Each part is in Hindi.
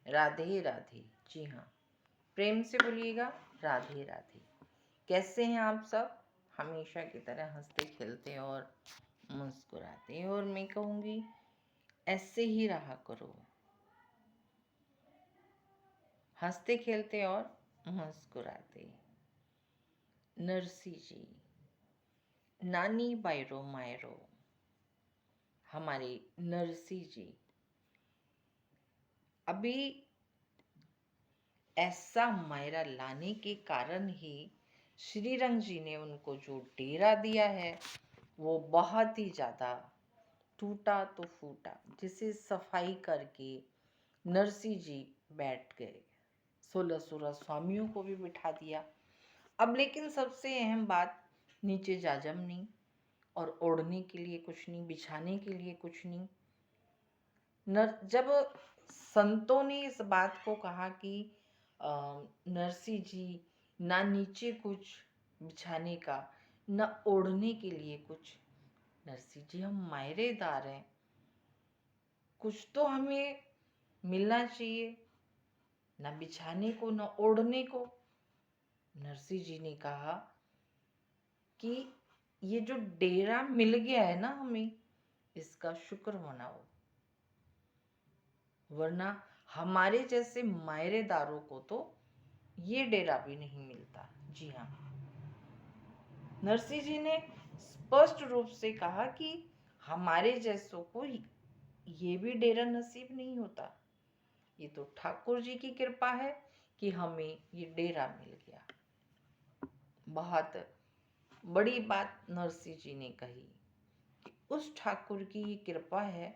राधे राधे। जी हाँ, प्रेम से बोलिएगा राधे राधे। कैसे हैं आप सब? हमेशा की तरह हंसते खेलते और मुस्कुराते, और मैं कहूँगी ऐसे ही रहा करो, हंसते खेलते और मुस्कुराते। नरसी जी, नानी बायरो मायरो, हमारे नरसी जी अभी ऐसा मायरा लाने के कारण ही श्रीरंग जी ने उनको जो डेरा दिया है वो बहुत ही ज़्यादा टूटा तो फूटा, जिसे सफाई करके नरसी जी बैठ गए। 16 स्वामियों को भी बिठा दिया। अब लेकिन सबसे अहम बात, नीचे जाजम नहीं और ओढ़ने के लिए कुछ नहीं, बिछाने के लिए कुछ नहीं। जब संतों ने इस बात को कहा कि नरसी जी ना नीचे कुछ बिछाने का, न ओढ़ने के लिए कुछ, नरसी जी हम मायरेदार हैं, कुछ तो हमें मिलना चाहिए, न बिछाने को न ओढ़ने को। नरसी जी ने कहा कि ये जो डेरा मिल गया है ना हमें, इसका शुक्र मनाओ, वरना हमारे जैसे मायरेदारों को तो ये डेरा भी नहीं मिलता। जी हाँ, नरसी जी ने स्पष्ट रूप से कहा कि हमारे जैसों को ये भी डेरा नसीब नहीं होता। ये तो ठाकुर जी की कृपा है कि हमें ये डेरा मिल गया। बहुत बड़ी बात नरसी जी ने कही कि उस ठाकुर की ये कृपा है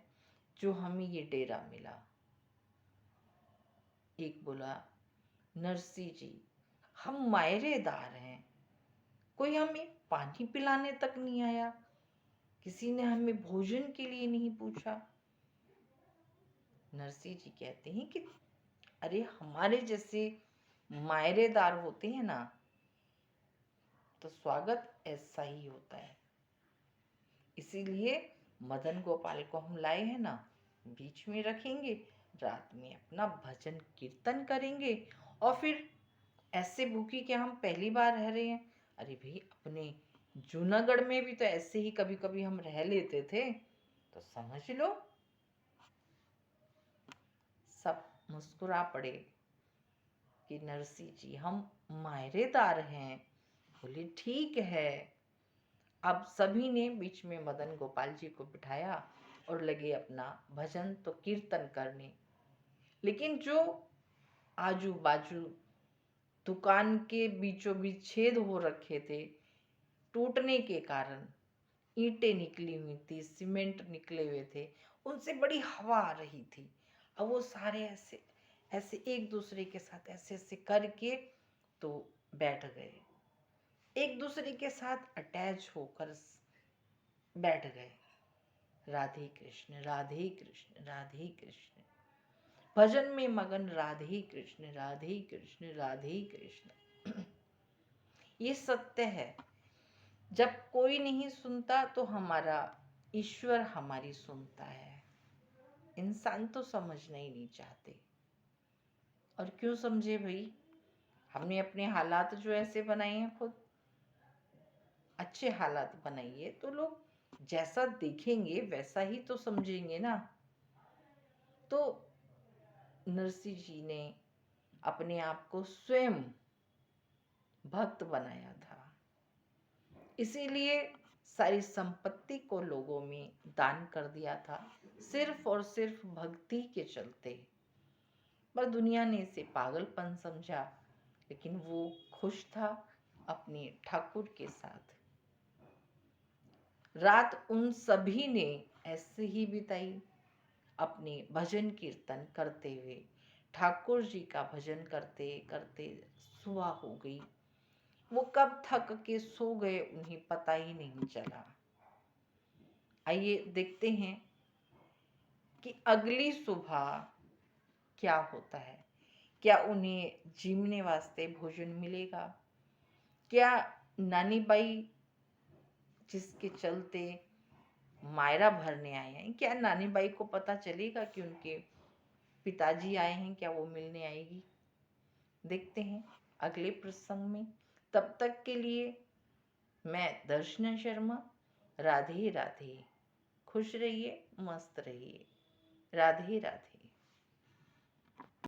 जो हमें ये डेरा मिला। एक बोला, नरसी जी हम मायरेदार हैं, कोई हमें पानी पिलाने तक नहीं आया, किसी ने हमें भोजन के लिए नहीं पूछा। नरसी जी कहते हैं कि अरे हमारे जैसे मायरेदार होते हैं ना, तो स्वागत ऐसा ही होता है। इसीलिए मदन गोपाल को हम लाए हैं ना, बीच में रखेंगे, रात में अपना भजन कीर्तन करेंगे, और फिर ऐसे भूखी क्या हम पहली बार रह रहे हैं? अरे भाई, अपने जूनागढ़ में भी तो ऐसे ही कभी कभी हम रह लेते थे, तो समझ लो। सब मुस्कुरा पड़े कि नरसी जी हम मायरेदार हैं। बोले ठीक है। अब सभी ने बीच में मदन गोपाल जी को बिठाया और लगे अपना भजन तो कीर्तन करने। लेकिन जो आजू बाजू दुकान के बीचों बीच छेद हो रखे थे टूटने के कारण, ईंटें निकली हुई थी, सीमेंट निकले हुए थे, उनसे बड़ी हवा आ रही थी। अब वो सारे ऐसे ऐसे एक दूसरे के साथ ऐसे ऐसे करके तो बैठ गए, एक दूसरे के साथ अटैच होकर बैठ गए। राधे कृष्ण राधे कृष्ण राधे कृष्ण, भजन में मगन राधे कृष्ण राधे कृष्ण राधे कृष्ण। ये सत्य है, जब कोई नहीं सुनता तो हमारा ईश्वर हमारी सुनता है। इंसान तो समझना ही नहीं चाहते, और क्यों समझे भाई? हमने अपने हालात जो ऐसे बनाए हैं, खुद अच्छे हालात बनाइए तो लोग जैसा देखेंगे वैसा ही तो समझेंगे ना। तो नरसी जी ने अपने आप को स्वयं भक्त बनाया था, इसीलिए सारी संपत्ति को लोगों में दान कर दिया था, सिर्फ और सिर्फ भक्ति के चलते। पर दुनिया ने इसे पागलपन समझा, लेकिन वो खुश था अपने ठाकुर के साथ। रात उन सभी ने ऐसे ही बिताई, अपने भजन कीर्तन करते हुए, ठाकुर जी का भजन करते करते सुबह हो गई। वो कब थक के सो गए उन्हें पता ही नहीं चला। आइए देखते हैं कि अगली सुबह क्या होता है। क्या उन्हें जीने वास्ते भोजन मिलेगा? क्या नानी बाई जिसके चलते मायरा भरने आए हैं, क्या नानी बाई को पता चलेगा कि उनके पिताजी आए हैं, क्या वो मिलने आएगी? देखते हैं अगले प्रसंग में। तब तक के लिए मैं दर्शना शर्मा, राधे राधे। खुश रहिए, मस्त रहिए। राधे राधे।